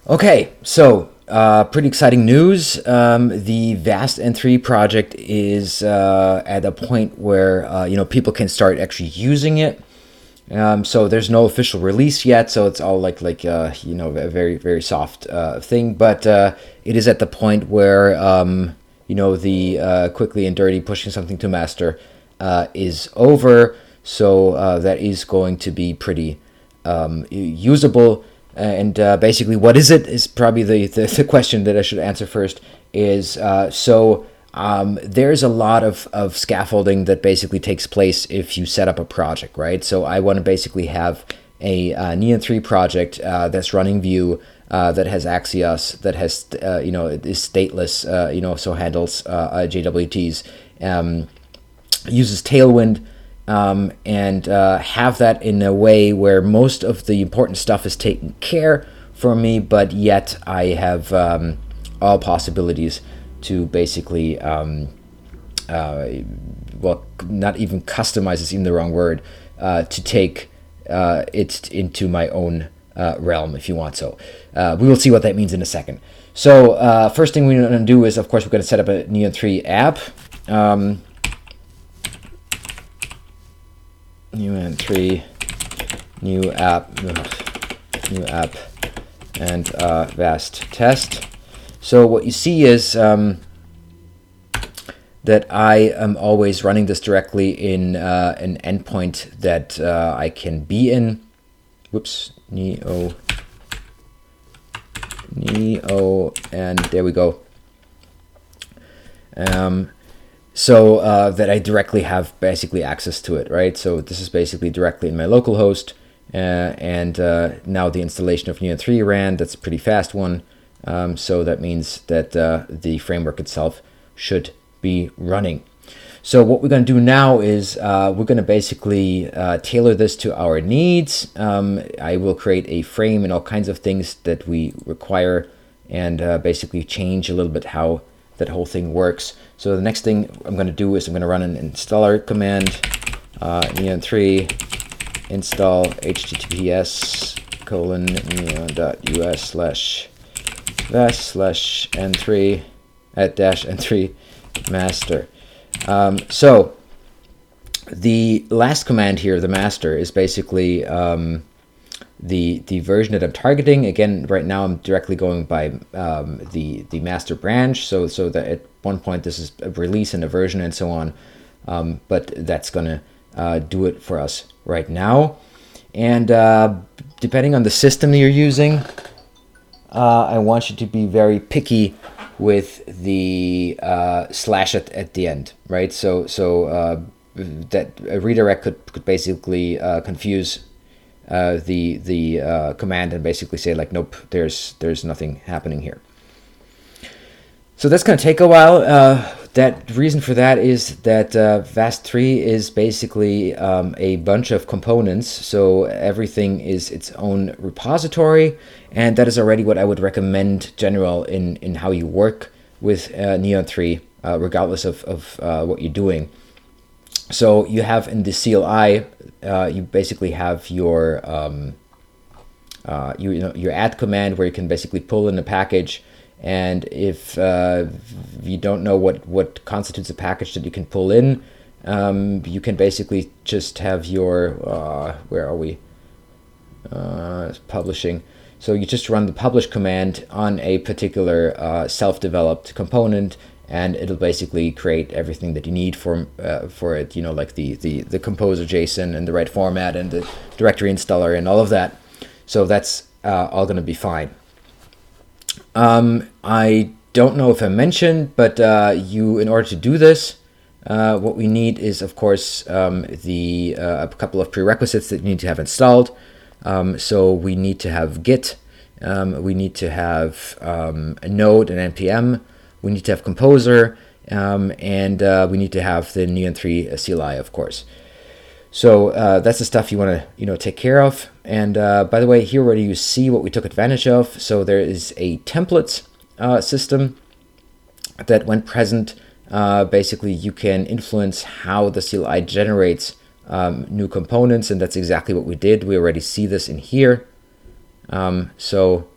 Okay, so pretty exciting news. The vast-n3 project is at a point where people can start actually using it. So there's no official release yet, so it's all like a very very soft thing. But it is at the point where the quickly and dirty pushing something to master is over. So that is going to be pretty usable. And basically, what is it is probably the question that I should answer first. Is there's a lot of scaffolding that basically takes place if you set up a project, right? So I want to basically have a neoan3 project that's running Vue, that has Axios, that has is stateless, so handles JWTs, uses Tailwind. And have that in a way where most of the important stuff is taken care for me, but yet I have all possibilities to basically, not even customize is even the wrong word, to take it into my own realm, if you want. So we will see what that means in a second. So first thing we're going to do is, of course, we're going to set up a neoan3 app. neoan3 new app and vast test. So what you see is that I am always running this directly in an endpoint that I can be in. Whoops, neo, and there we go. So that I directly have basically access to it, right? So this is basically directly in my local host, and now the installation of neoan3 ran. That's a pretty fast one. So that means that the framework itself should be running. So what we're going to do now is we're going to basically tailor this to our needs. I will create a frame and all kinds of things that we require, and basically change a little bit how that whole thing works. So the next thing I'm going to do is I'm going to run an installer command, neoan3 install https://neoan.us/vast/n3 @-n3 master. So the last command here, the master, is basically the version that I'm targeting. Again, right now I'm directly going by the master branch, so that at one point this is a release and a version and so on, but that's gonna do it for us right now. And depending on the system that you're using, I want you to be very picky with the slash at the end, right? So that a redirect could basically confuse the command and basically say like, nope, there's nothing happening here. So that's going to take a while. That reason for that is that vast-n3 is basically a bunch of components. So everything is its own repository, and that is already what I would recommend general in how you work with neoan3, regardless of what you're doing. So you have in the CLI, you basically have your your add command, where you can basically pull in a package, and if you don't know what constitutes a package that you can pull in, you can basically just have your where are we? Publishing. So you just run the publish command on a particular self-developed component, and it'll basically create everything that you need for it, like the composer JSON and the right format and the directory installer and all of that. So that's all going to be fine. I don't know if I mentioned, but in order to do this, what we need is, of course, a couple of prerequisites that you need to have installed. So we need to have Git, we need to have a node and npm, we need to have Composer, and we need to have the neoan3 CLI, of course. So that's the stuff you want to take care of. And by the way, here already you see what we took advantage of. So there is a templates system that, when present, basically you can influence how the CLI generates new components, and that's exactly what we did. We already see this in here. So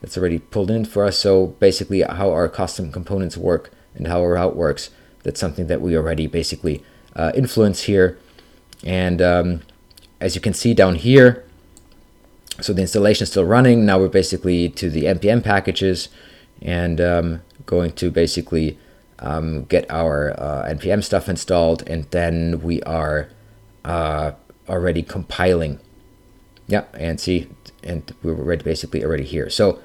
that's already pulled in for us. So basically how our custom components work and how our route works, that's something that we already basically influence here. And as you can see down here, so the installation is still running. Now we're basically to the npm packages and going to basically get our npm stuff installed, and then we are already compiling. Yeah, and see, and we're already basically already here. So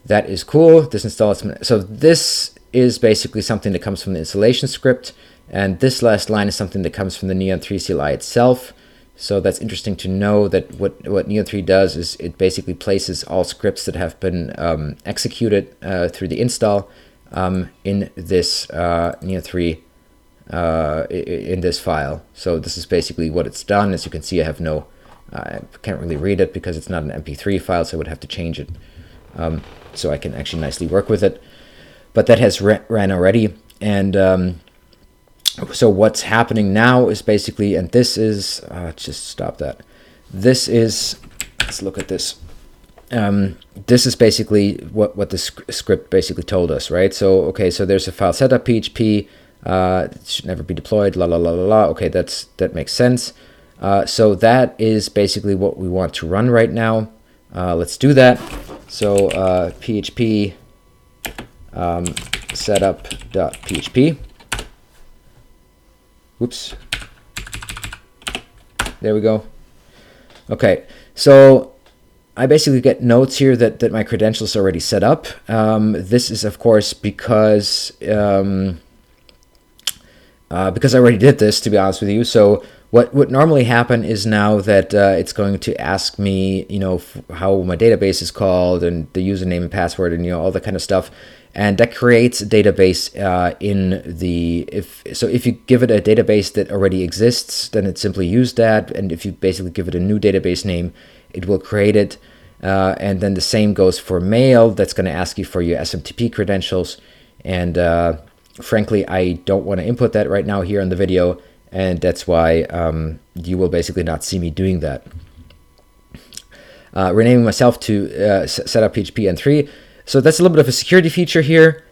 that is cool. This install, so this is basically something that comes from the installation script, and this last line is something that comes from the neoan3 CLI itself. So that's interesting to know that what neoan3 does is it basically places all scripts that have been executed through the install in this neoan3 in this file. So this is basically what it's done. As you can see, I have no, I can't really read it because it's not an MP3 file, so I would have to change it. So I can actually nicely work with it. But that has ran already. And so what's happening now is basically, and this is, just stop that. This is, let's look at this. This is basically what the script basically told us, right? So, okay, so there's a file setup PHP, it should never be deployed, la la la la la. Okay, that makes sense. So that is basically what we want to run right now. Let's do that. So PHP setup.php. Oops. There we go. Okay, so I basically get notes here that my credentials are already set up. This is of course because I already did this, to be honest with you. So what would normally happen is now that it's going to ask me, you know, how my database is called and the username and password and, you know, all that kind of stuff. And that creates a database in the, if you give it a database that already exists, then it simply use that. And if you basically give it a new database name, it will create it. And then the same goes for mail. That's going to ask you for your SMTP credentials. And frankly, I don't want to input that right now here in the video. And that's why you will basically not see me doing that. Renaming myself to setup PHP n3. So that's a little bit of a security feature here.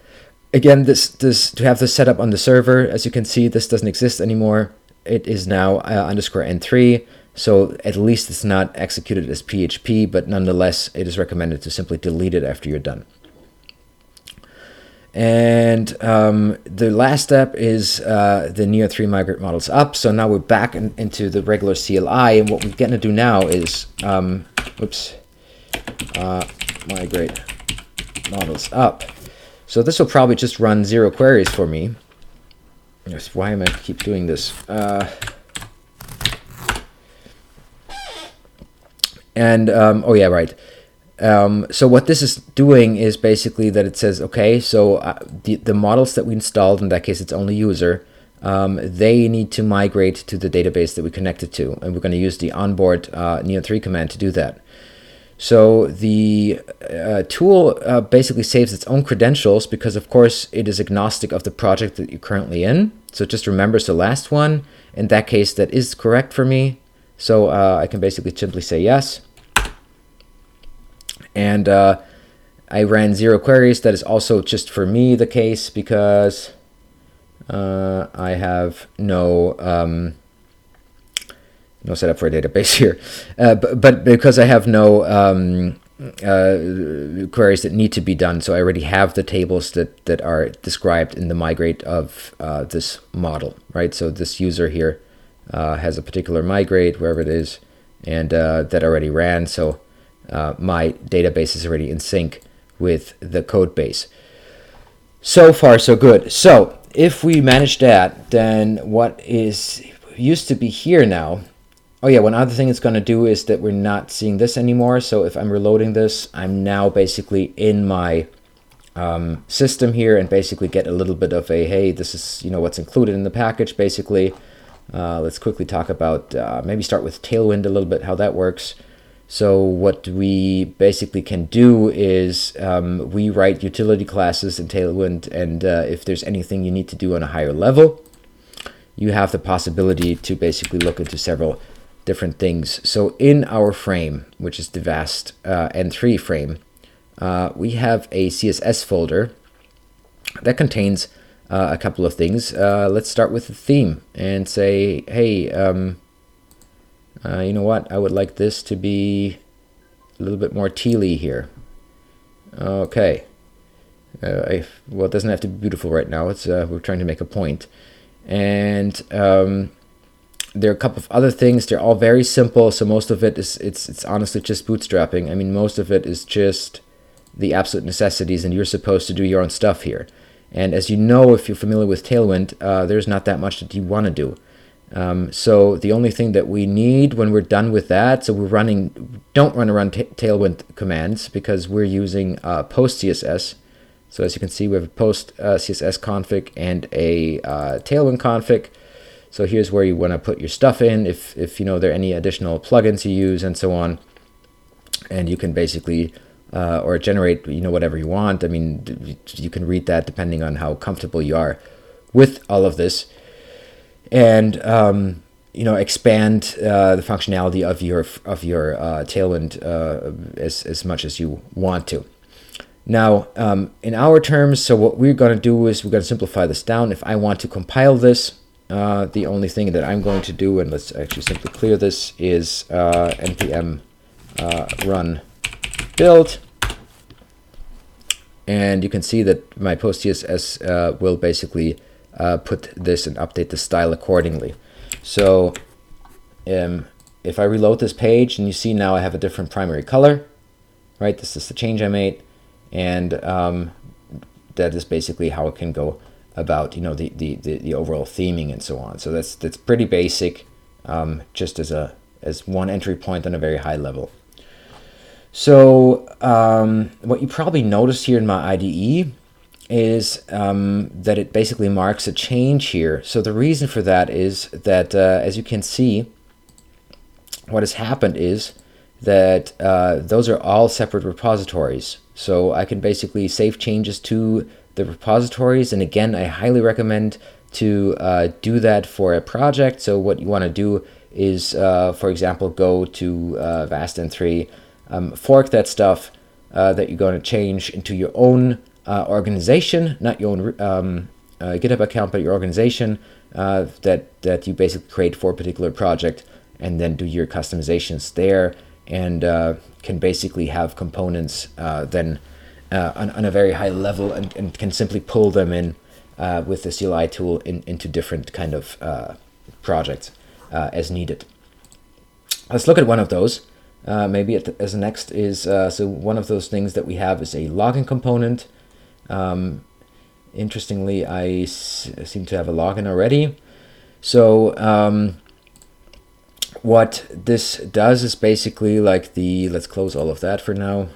Again, this to have this set up on the server, as you can see, this doesn't exist anymore. It is now underscore n3. So at least it's not executed as PHP, but nonetheless, it is recommended to simply delete it after you're done. And the last step is the neoan3 migrate models up. So now we're back into the regular CLI, and what we're going to do now is, migrate models up. So this will probably just run 0 queries for me. Why am I keep doing this? Oh yeah, right. So what this is doing is basically that it says, okay, so the models that we installed, in that case it's only user, they need to migrate to the database that we connected to, and we're going to use the onboard neoan3 command to do that. So the tool basically saves its own credentials because, of course, it is agnostic of the project that you're currently in. So it just remembers the last one. In that case, that is correct for me. So I can basically simply say yes. And I ran 0 queries. That is also just for me the case because I have no setup for a database here, but because I have no queries that need to be done, so I already have the tables that are described in the migrate of this model, right? So this user here has a particular migrate, wherever it is, and that already ran, so my database is already in sync with the code base. So far, so good. So if we manage that, then what is used to be here now, oh yeah, one other thing it's going to do is that we're not seeing this anymore. So if I'm reloading this, I'm now basically in my system here and basically get a little bit of a, hey, this is, you know, what's included in the package basically. Let's quickly talk about, maybe start with Tailwind a little bit, how that works. So what we basically can do is we write utility classes in Tailwind, and if there's anything you need to do on a higher level, you have the possibility to basically look into several different things. So in our frame, which is the vast-n3 frame, we have a CSS folder that contains a couple of things. Let's start with the theme and say, hey, you know what? I would like this to be a little bit more tealy here. Okay. Well, it doesn't have to be beautiful right now. It's we're trying to make a point. And there are a couple of other things. They're all very simple. So most of it is it's honestly just bootstrapping. I mean, most of it is just the absolute necessities, and you're supposed to do your own stuff here. And as you know, if you're familiar with Tailwind, there's not that much that you want to do. So the only thing that we need when we're done with that, so don't run around Tailwind commands, because we're using post CSS. So as you can see, we have a post CSS config and a Tailwind config. So here's where you want to put your stuff in, if you know there are any additional plugins you use and so on. And you can basically or generate whatever you want. I mean, you can read that depending on how comfortable you are with all of this, and expand the functionality of your Tailwind as much as you want to. Now, in our terms, so what we're going to do is we're going to simplify this down. If I want to compile this, the only thing that I'm going to do, and let's actually simply clear this, is npm run build. And you can see that my post CSS will basically put this and update the style accordingly. So if I reload this page, and you see now I have a different primary color, right? This is the change I made, and that is basically how it can go about the overall theming and so on. So that's pretty basic, just as one entry point on a very high level. So what you probably noticed here in my IDE is that it basically marks a change here. So the reason for that is that, as you can see, what has happened is that those are all separate repositories. So I can basically save changes to the repositories. And again, I highly recommend to do that for a project. So what you want to do is, for example, go to vast-n3, fork that stuff that you're going to change into your own organization, not your own GitHub account, but your organization that you basically create for a particular project, and then do your customizations there, and can basically have components then on a very high level, and can simply pull them in with the CLI tool into different kind of projects as needed. Let's look at one of those. Maybe as next is, so one of those things that we have is a login component. Interestingly, I seem to have a login already. So what this does is basically like let's close all of that for now.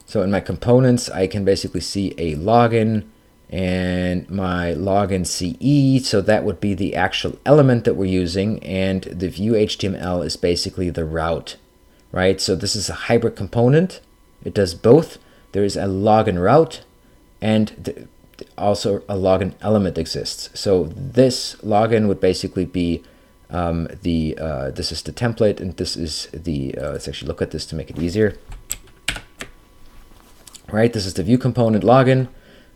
So in my components, I can basically see a login and my login CE. So that would be the actual element that we're using. And the view HTML is basically the route, right? So this is a hybrid component. It does both. There is a login route, and also a login element exists. So this login would basically be this is the template, and this is the, let's actually look at this to make it easier. Right, this is the view component login.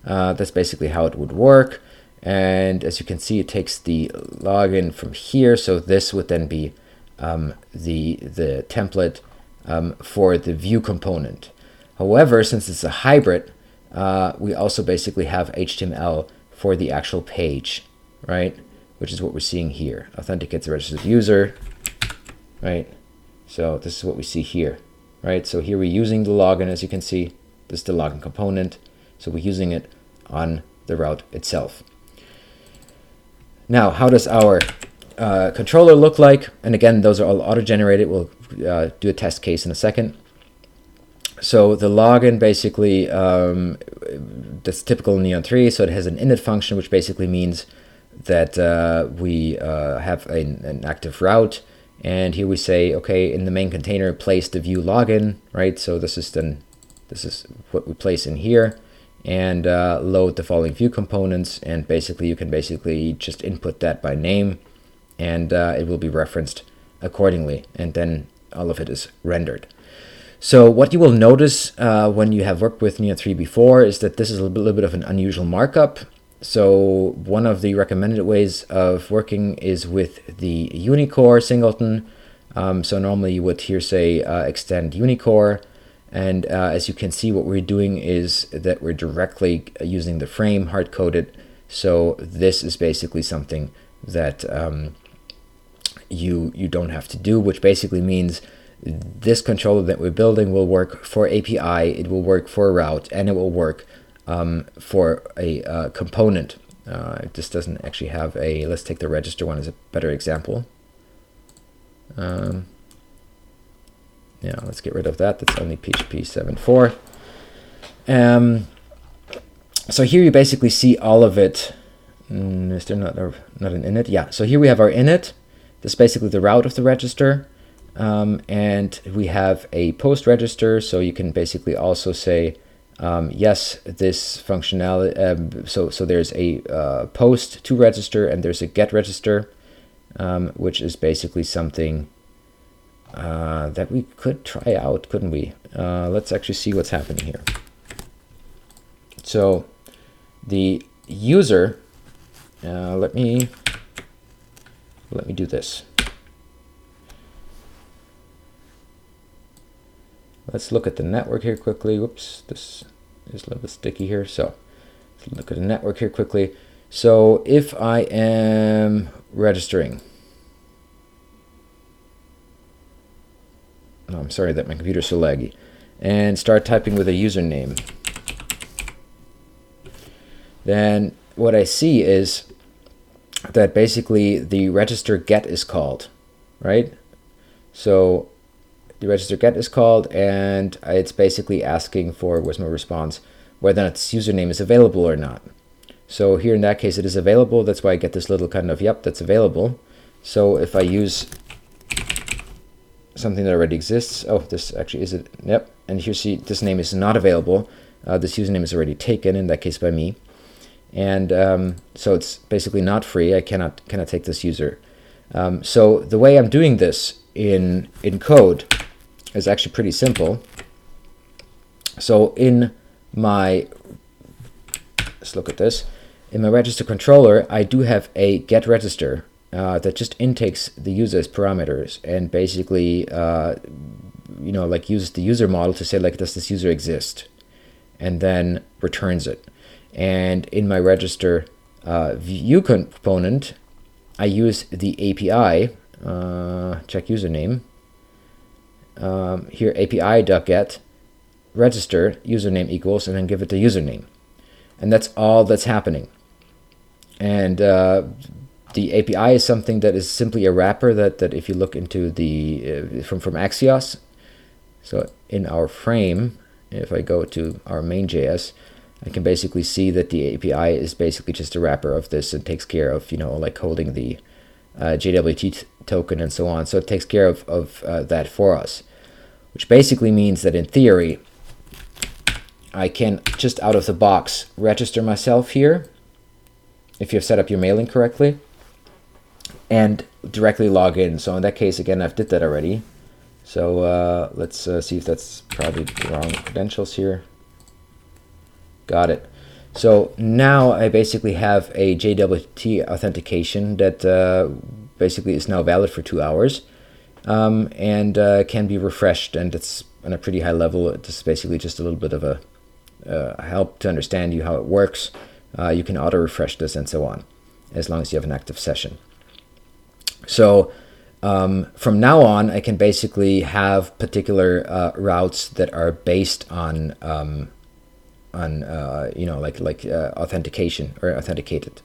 That's basically how it would work. And as you can see, it takes the login from here. So this would then be the template for the view component. However, since it's a hybrid, we also basically have HTML for the actual page, right? Which is what we're seeing here. Authenticates a registered user, right? So this is what we see here, right? So here we're using the login, as you can see. This is the login component. So we're using it on the route itself. Now, how does our controller look like? And again, those are all auto-generated. We'll do a test case in a second. So the login basically, that's typical in neoan3. So it has an init function, which basically means that we have an active route. And here we say, okay, in the main container, place the view login, right? So this is what we place in here, and load the following view components. And basically, you can just input that by name, and it will be referenced accordingly. And then all of it is rendered. So what you will notice when you have worked with neoan3 before is that this is a little bit of an unusual markup. So one of the recommended ways of working is with the unicore singleton. So normally you would here say extend unicore. And as you can see, what we're doing is that we're directly using the frame hard-coded. So this is basically something that you don't have to do, which basically means this controller that we're building will work for API, it will work for a route, and it will work for a component. This doesn't actually have a, let's take the register one as a better example. Yeah, let's get rid of that. That's only PHP 7.4. So here you basically see all of it. Is there not an init? Yeah, so here we have our init. This is basically the route of the register. And we have a post register, so you can basically also say, yes, this functionality, so there's a post to register and there's a get register, which is basically something that we could try out, couldn't we? Let's actually see what's happening here. So the user, let me do this. Let's look at the network here quickly. Whoops, this is a little bit sticky here. So let's look at the network here quickly. So if I am registering, oh, I'm sorry that my computer's so laggy, and start typing with a username, then what I see is that basically the register get is called, right? So the register get is called, and it's basically asking for, where's my response, whether or not this username is available or not. So here in that case it is available. That's why I get this little kind of, yep, that's available. So if I use something that already exists, oh, this actually is it, yep, and here see this name is not available. This username is already taken, in that case by me. And so it's basically not free. I cannot take this user. So the way I'm doing this in code is actually pretty simple. So in my, let's look at this. In my register controller, I do have a get register that just intakes the user's parameters and basically, you know, like uses the user model to say, like, does this user exist? And then returns it. And in my register view component, I use the API, check username, here API.get register username equals, and then give it the username. And that's all that's happening. And the API is something that is simply a wrapper that if you look into the, from Axios, so in our frame, if I go to our main.js, I can basically see that the API is basically just a wrapper of this and takes care of, you know, like holding the JWT token and so on. So it takes care of that for us, which basically means that in theory, I can just out of the box register myself here, if you have set up your mailing correctly, and directly log in. So in that case, again, I've did that already. So let's see if that's probably the wrong credentials here. Got it. So now I basically have a JWT authentication that basically is now valid for 2 hours and can be refreshed, and it's on a pretty high level. It's basically just a little bit of a help to understand you how it works. You can auto refresh this and so on, as long as you have an active session. So from now on, I can basically have particular routes that are based on you know, like authentication or authenticated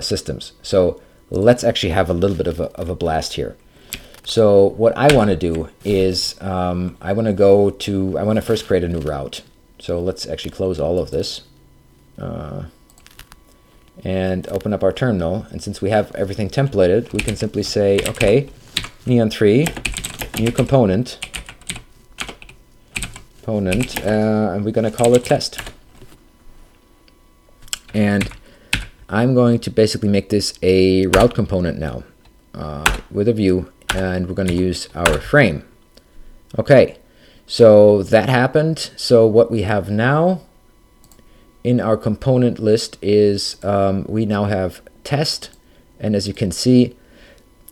systems. So let's actually have a little bit of a blast here. So what I want to do is I want to first create a new route. So let's actually close all of this and open up our terminal. And since we have everything templated, we can simply say, okay, neoan3 new component, and we're going to call it test. And I'm going to basically make this a route component now with a view, and we're going to use our frame. Okay, So that happened. So what we have now in our component list is we now have test, and as you can see,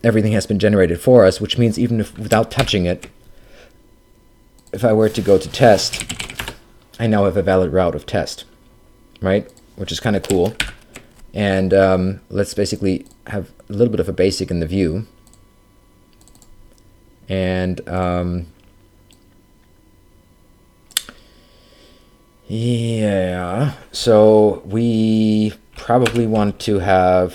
everything has been generated for us, which means even if without touching it, if I were to go to test, I now have a valid route of test, right? Which is kind of cool. And let's basically have a little bit of a basic in the view. And yeah, so we probably want to have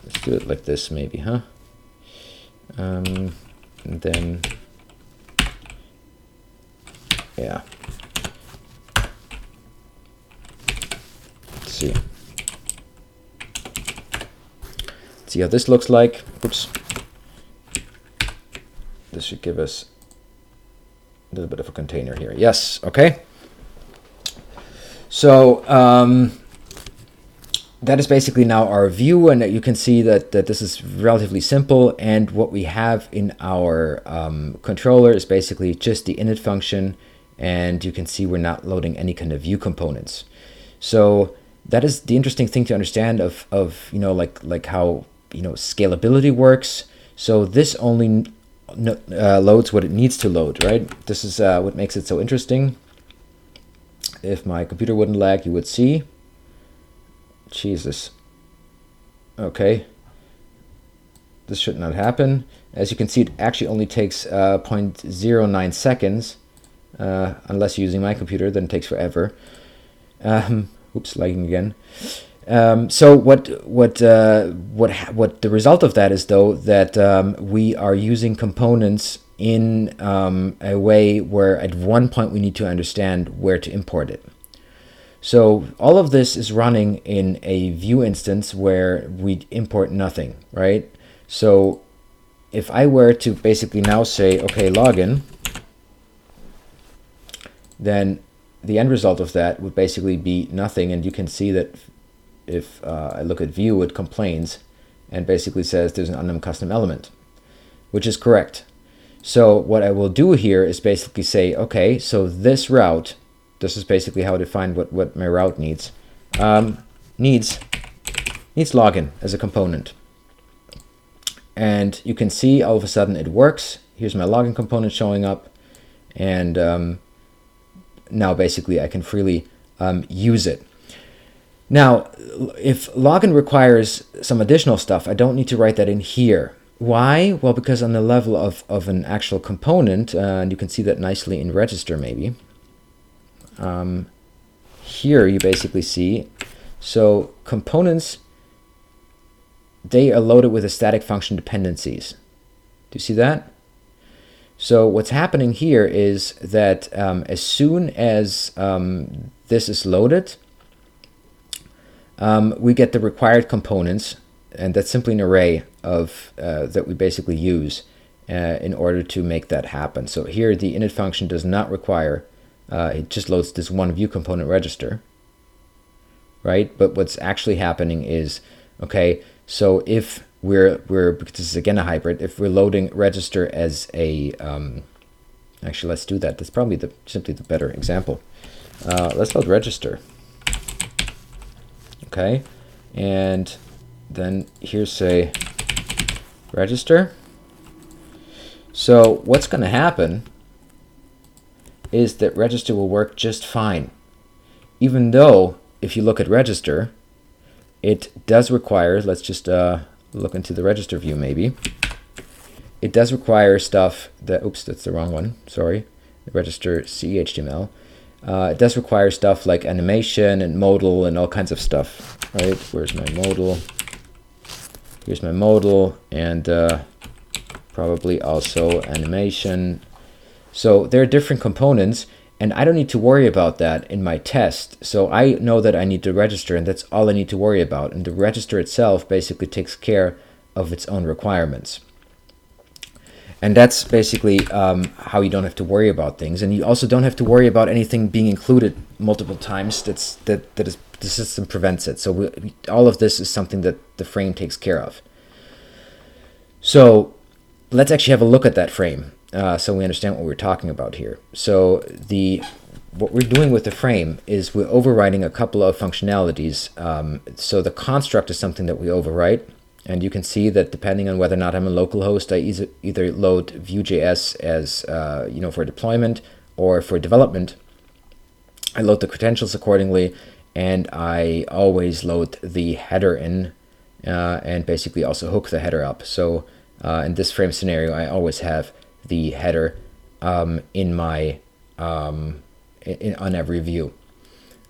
let's do it like this maybe, huh? And then yeah. Let's see how this looks like. Oops. This should give us a little bit of a container here. Yes, okay. So that is basically now our view, and you can see that this is relatively simple. And what we have in our controller is basically just the init function, and you can see we're not loading any kind of view components. So that is the interesting thing to understand of like how scalability works. So this only loads what it needs to load, right? This is what makes it so interesting. If my computer wouldn't lag, you would see. Jesus. Okay. This should not happen. As you can see, it actually only takes 0.09 seconds. Unless you're using my computer, then it takes forever. Oops, lagging again. So what the result of that is, though, that we are using components in a way where at one point we need to understand where to import it. So all of this is running in a view instance where we import nothing, right? So if I were to basically now say, okay, login, then the end result of that would basically be nothing. And you can see that if I look at view, it complains and basically says there's an unknown custom element, which is correct. So what I will do here is basically say, okay, so this route, this is basically how I define what my route needs, needs login as a component. And you can see all of a sudden it works. Here's my login component showing up. And now basically I can freely use it. Now, if login requires some additional stuff, I don't need to write that in here. Why? Well, because on the level of an actual component, and you can see that nicely in register maybe, here you basically see, so components, they are loaded with a static function dependencies. Do you see that? So what's happening here is that as soon as this is loaded, we get the required components, and that's simply an array of that we basically use in order to make that happen. So here the init function does not require, it just loads this one view component register, right? But what's actually happening is, okay, so if we're because this is again a hybrid, if we're loading register as a, actually let's do that. That's probably simply the better example. Let's load register. Okay, and then here's say register. So what's going to happen is that register will work just fine, even though if you look at register, it does require, let's just look into the register view maybe. It does require stuff that, oops, that's the wrong one, sorry, the register CHTML. It does require stuff like animation and modal and all kinds of stuff, right? Where's my modal? Here's my modal, and probably also animation. So there are different components, and I don't need to worry about that in my test. So I know that I need to register, and that's all I need to worry about. And the register itself basically takes care of its own requirements. And that's basically how you don't have to worry about things, and you also don't have to worry about anything being included multiple times. The system prevents it. So all of this is something that the frame takes care of. So let's actually have a look at that frame, so we understand what we're talking about here. So what we're doing with the frame is we're overriding a couple of functionalities. So the construct is something that we overwrite. And you can see that depending on whether or not I'm a local host, I either load Vue.js as for deployment or for development. I load the credentials accordingly, and I always load the header in, and basically also hook the header up. So in this frame scenario, I always have the header in my on every view.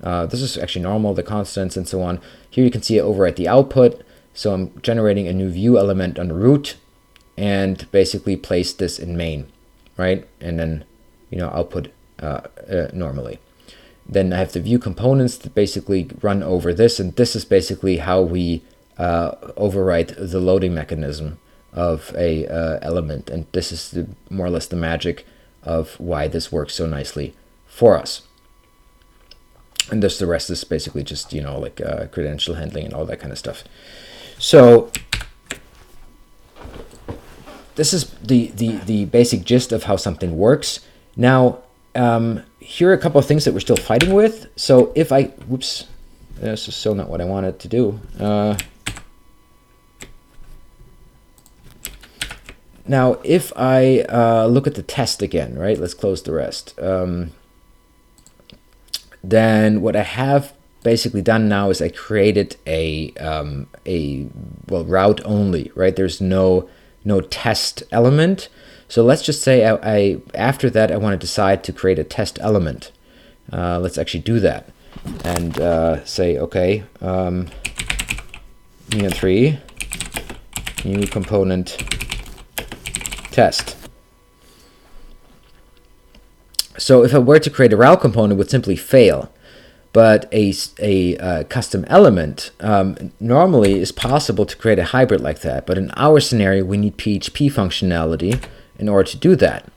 This is actually normal, the constants and so on. Here you can see I overwrite the output. So I'm generating a new view element on root and basically place this in main, right? And then, output normally. Then I have the view components that basically run over this, and this is basically how we overwrite the loading mechanism of a element. And this is more or less the magic of why this works so nicely for us. And the rest is basically just, like credential handling and all that kind of stuff. So this is the basic gist of how something works. Now, here are a couple of things that we're still fighting with. So if whoops, this is so not what I wanted to do. Now, if I look at the test again, right? Let's close the rest. Then what I have basically done now is I created a route only, right? There's no test element. So let's just say after that I want to decide to create a test element. Let's actually do that and say okay, neoan3 new component test. So if I were to create a route component, it would simply fail. But a custom element normally is possible to create a hybrid like that. But in our scenario, we need PHP functionality in order to do that.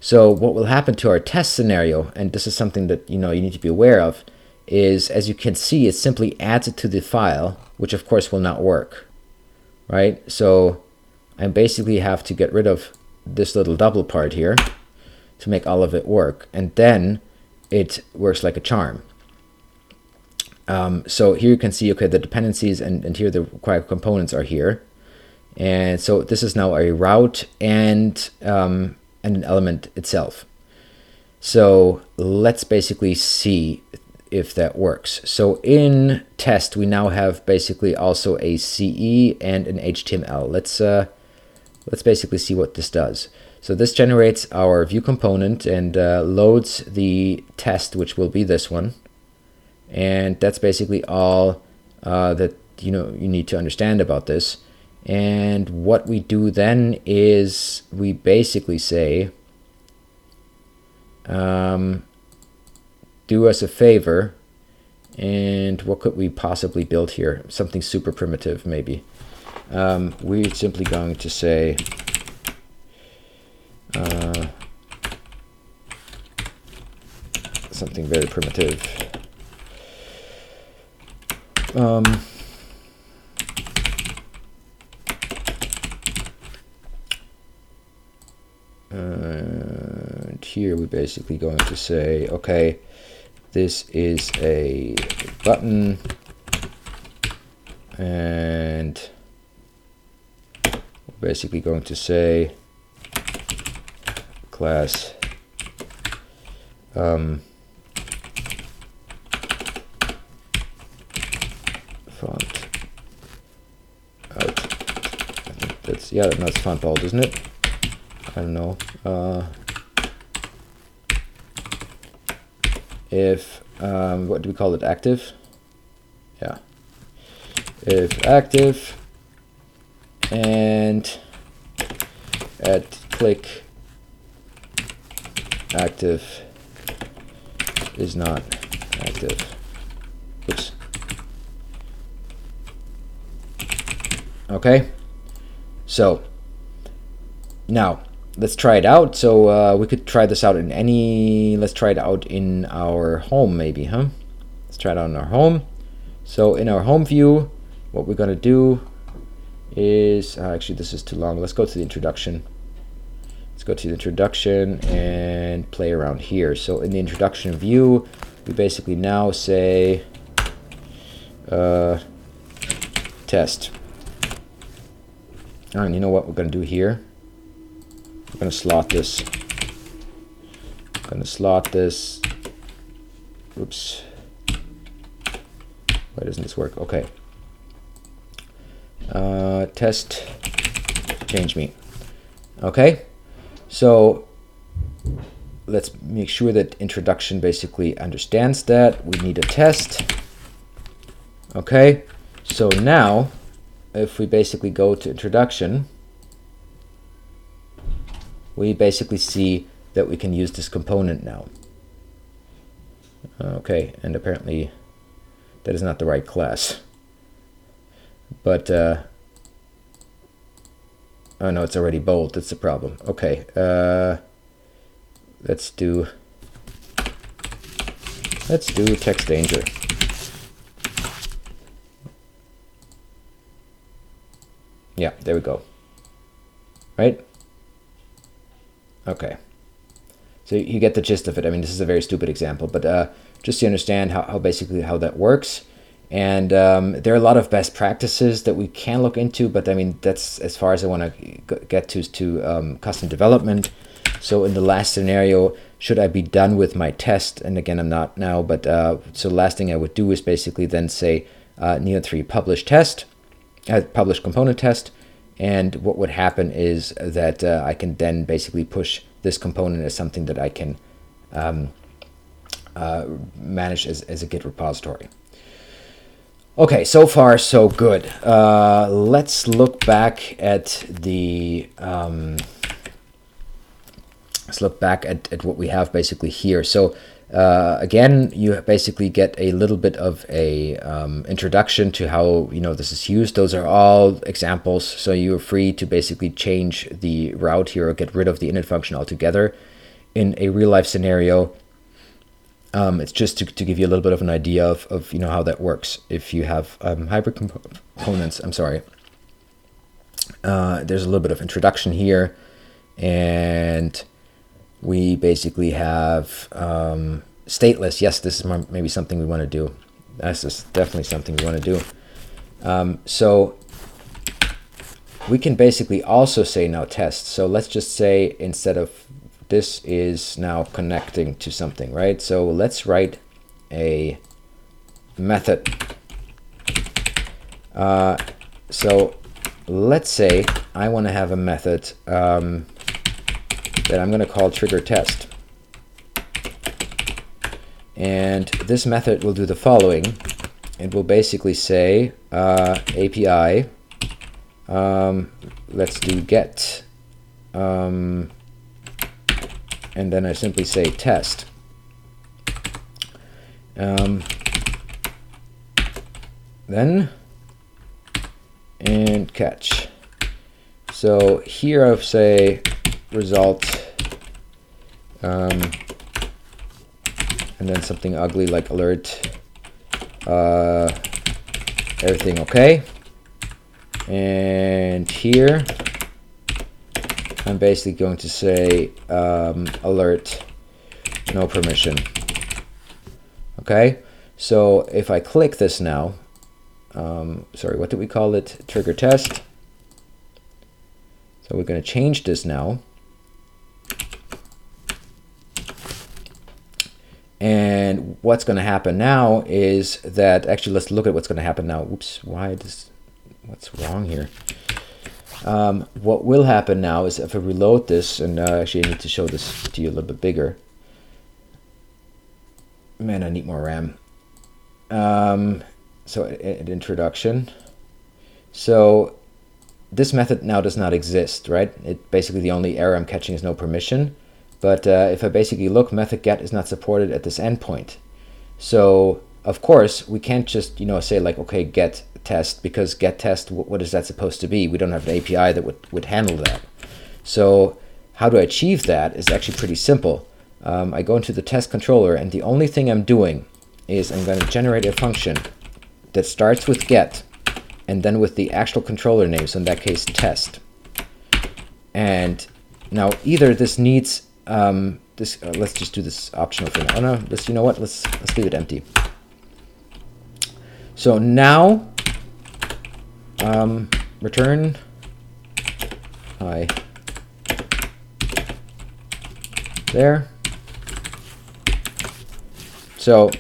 So what will happen to our test scenario, and this is something that you need to be aware of, is as you can see, it simply adds it to the file, which of course will not work, right? So I basically have to get rid of this little double part here to make all of it work, and then it works like a charm. So here you can see, okay, the dependencies and here the required components are here. And so this is now a route and an element itself. So let's basically see if that works. So in test, we now have basically also a CE and an HTML. Let's basically see what this does. So this generates our view component and loads the test, which will be this one. And that's basically all that you need to understand about this. And what we do then is we basically say, do us a favor, and what could we possibly build here? Something super primitive, maybe. We're simply going to say something very primitive. And here we're basically going to say, okay, this is a button, and we're basically going to say class font out. I think that's, yeah, that's font bold, isn't it? I don't know. If what do we call it? Active? Yeah. If active and at click active is not active. Oops. Okay. So now let's try it out. So we could try this out in any, let's try it out in our home maybe, huh? Let's try it out in our home. So in our home view, what we're going to do is, actually this is too long. Let's go to the introduction. Let's go to the introduction and play around here. So in the introduction view, we basically now say test. And you know what we're going to do here? We're going to slot this. I'm going to slot this. Oops. Why doesn't this work? Okay. Test change me. Okay. So let's make sure that introduction basically understands that. We need a test. Okay. So now, if we basically go to introduction, we basically see that we can use this component now. Okay, and apparently that is not the right class. But, oh no, it's already bold, that's the problem. Okay, let's do text danger. Yeah, there we go. Right? Okay. So you get the gist of it. I mean, this is a very stupid example, but just to understand how basically how that works. And there are a lot of best practices that we can look into, but I mean, that's as far as I want to get to custom development. So in the last scenario, should I be done with my test? And again, I'm not now, but so the last thing I would do is basically then say neoan3 publish test, publish component test. And what would happen is that I can then basically push this component as something that I can manage as a Git repository. Okay, so far so good. Let's look back at the what we have basically here. So again, you basically get a little bit of a introduction to how this is used. Those are all examples, so you're free to basically change the route here or get rid of the init function altogether. In a real life scenario, it's just to give you a little bit of an idea of how that works. If you have hybrid components, I'm sorry. There's a little bit of introduction here, and we basically have stateless. Yes, this is maybe something we want to do. This is definitely something we want to do. So we can basically also say now test. So let's just say instead of this is now connecting to something, right? So let's write a method. So let's say I want to have a method that I'm going to call trigger test. And this method will do the following. It will basically say API, let's do get, and then I simply say test. Then and catch. So here I'll say result, and then something ugly like alert, everything okay. And here I'm basically going to say alert, no permission. Okay, so if I click this now, sorry, what did we call it? Trigger test. So we're going to change this now. And what's going to happen now is that, actually, let's look at what's going to happen now. Oops, what's wrong here? What will happen now is if I reload this, and actually I need to show this to you a little bit bigger. Man, I need more RAM. So an introduction. So this method now does not exist, right? It basically, the only error I'm catching is no permission. But if I basically look, method get is not supported at this endpoint. So of course we can't just say like, okay, get test, because get test, what is that supposed to be? We don't have an API that would handle that. So how to achieve that is actually pretty simple. I go into the test controller, and the only thing I'm doing is I'm going to generate a function that starts with get and then with the actual controller name, so in that case test. And now either this needs this, let's just do this optional for now. Oh no, you know what? Let's leave it empty. So now return hi there. So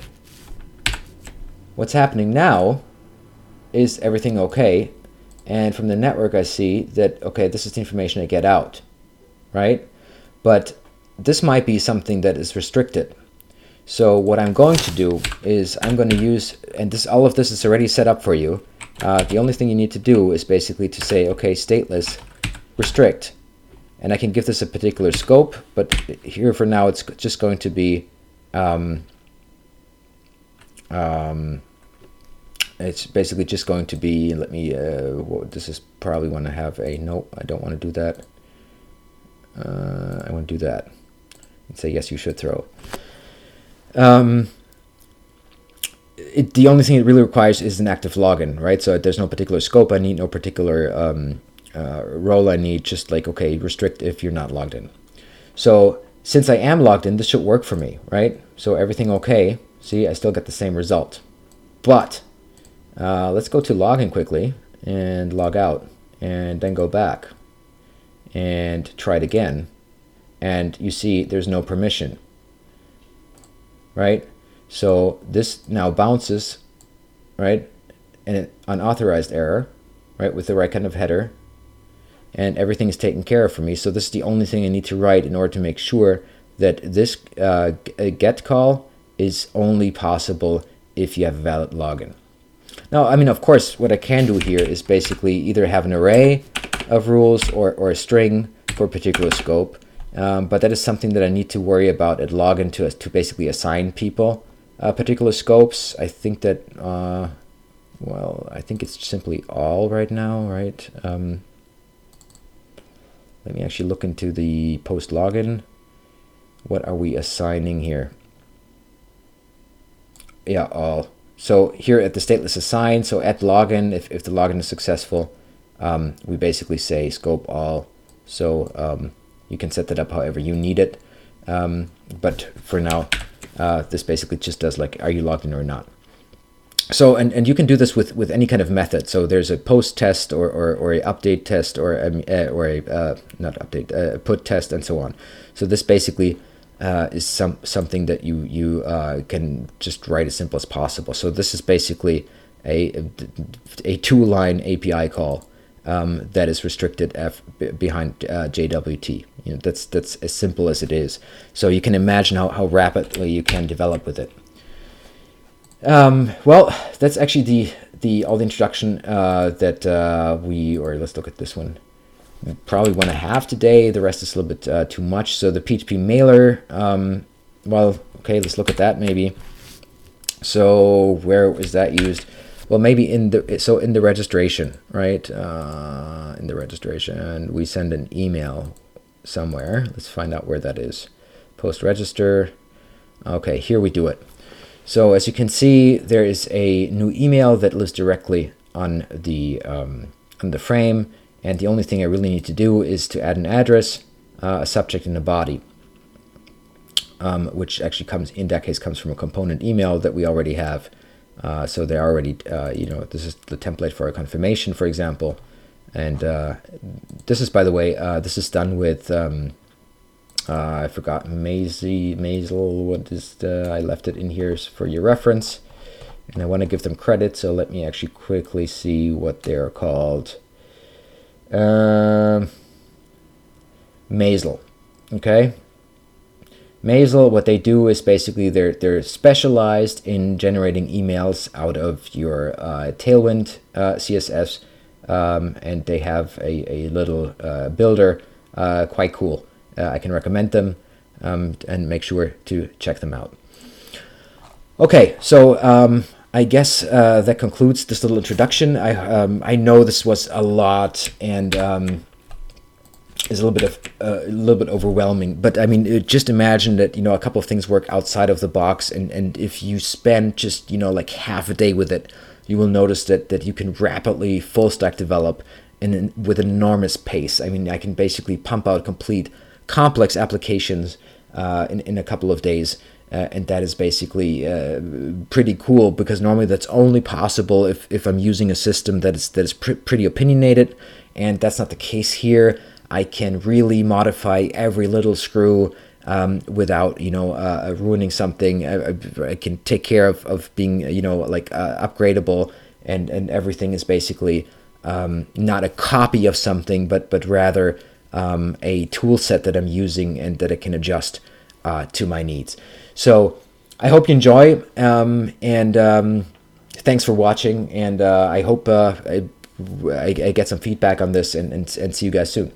what's happening now is everything okay, and from the network I see that okay, this is the information I get out, right? But this might be something that is restricted. So what I'm going to do is I'm going to use, and this, all of this is already set up for you. The only thing you need to do is basically to say, okay, stateless restrict, and I can give this a particular scope, but here for now it's just going to be it's basically just going to be, let me this is probably want to have a, no, I don't want to do that. I want to do that and say yes, you should throw. The only thing it really requires is an active login, right? So there's no particular scope I need, no particular role I need, just like, okay, restrict if you're not logged in. So since I am logged in, this should work for me, right? So everything okay. See, I still get the same result. But let's go to login quickly and log out and then go back and try it again. And you see there's no permission, right? So this now bounces, right? And an unauthorized error, right? With the right kind of header, and everything is taken care of for me. So this is the only thing I need to write in order to make sure that this get call is only possible if you have a valid login. Now, I mean, of course, what I can do here is basically either have an array of rules or a string for a particular scope, but that is something that I need to worry about at login to basically assign people particular scopes. I think that, well, I think it's simply all right now, right? Let me actually look into the post login. What are we assigning here? Yeah, all. So here at the stateless assign, so at login, if the login is successful, we basically say scope all. So you can set that up however you need it. But for now, this basically just does like, are you logged in or not? So, and you can do this with any kind of method. So there's a post test or a update test or a not update, put test and so on. So this basically is something that you can just write as simple as possible. So this is basically a two-line API call that is restricted behind JWT. You know, that's as simple as it is. So you can imagine how rapidly you can develop with it. Well, that's actually all the introduction that let's look at this one. We probably want to have today. The rest is a little bit too much. So the PHP mailer, well, okay, let's look at that maybe. So where is that used? Well, maybe in the registration, right? In the registration, we send an email somewhere. Let's find out where that is. Post register. Okay, here we do it. So as you can see, there is a new email that lives directly on the frame, and the only thing I really need to do is to add an address, a subject, and a body, which actually comes from a component email that we already have. So they already, this is the template for a confirmation, for example, and this is, by the way, this is done with. I forgot Maisel. What is I left it in here for your reference, and I want to give them credit. So let me actually quickly see what they're called. Maisel. Okay. Maisel. What they do is basically they're specialized in generating emails out of your Tailwind CSS, and they have a little builder, quite cool. I can recommend them, and make sure to check them out. Okay, so I guess that concludes this little introduction. I know this was a lot, and is a little bit overwhelming. But I mean, just imagine that, you know, a couple of things work outside of the box, and if you spend just, you know, like half a day with it, you will notice that you can rapidly full stack develop with an enormous pace. I mean, I can basically pump out complete complex applications in a couple of days. And that is basically pretty cool, because normally that's only possible if I'm using a system that is pretty opinionated, and that's not the case here. I can really modify every little screw without, you know, ruining something. I can take care of being, you know, like upgradable, and everything is basically not a copy of something, but rather a tool set that I'm using and that I can adjust to my needs. So I hope you enjoy, and thanks for watching, and I hope I get some feedback on this, and see you guys soon.